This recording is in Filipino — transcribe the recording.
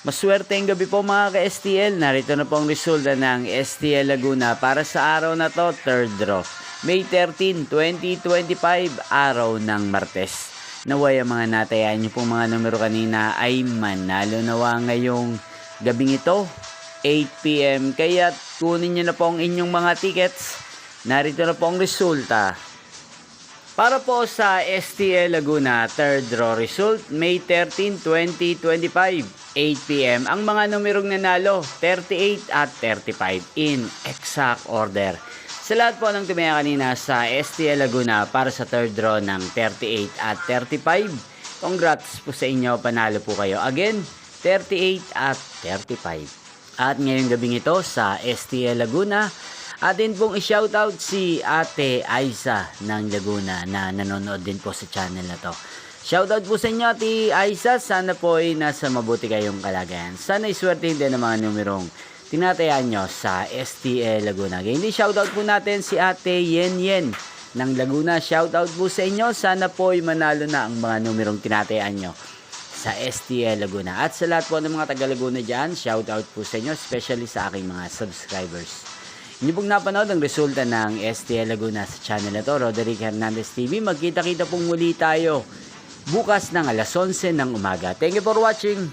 Maswerteng gabi po mga ka-STL. Narito na po ang resulta ng STL Laguna para sa araw na to, third draw. May 13, 2025, araw ng Martes. Naway ang mga natayaan niyo pong mga numero kanina ay manalo nawa ngayong gabing ito, 8 PM. Kaya kunin niyo na po ang inyong mga tickets. Narito na po ang resulta. Para po sa STL Laguna, third draw result, May 13, 2025, 8 PM. Ang mga numerong nanalo, 38 at 35 in exact order. Sa lahat po ng tumaya kanina sa STL Laguna para sa third draw ng 38 at 35, congrats po sa inyo, panalo po kayo. Again, 38 at 35. At ngayong gabing ito sa STL Laguna, atin pong i-shoutout si Ate Aiza ng Laguna na nanonood din po sa channel na to. Shoutout po sa inyo, Ate Aiza. Sana po ay nasa mabuti kayong kalagayan. Sana iswerte din ang mga numerong tinatayaan nyo sa STL Laguna. Hindi shoutout po natin si Ate Yen Yen ng Laguna. Shoutout po sa inyo. Sana po ay manalo na ang mga numerong tinatayaan nyo sa STL Laguna. At sa lahat po ng mga taga Laguna dyan, shoutout po sa inyo, especially sa aking mga subscribers. Inyo pong napanood ang resulta ng STL Laguna sa channel na to, Roderick Hernandez TV. Magkita-kita pong muli tayo bukas ng alas 11 ng umaga. Thank you for watching.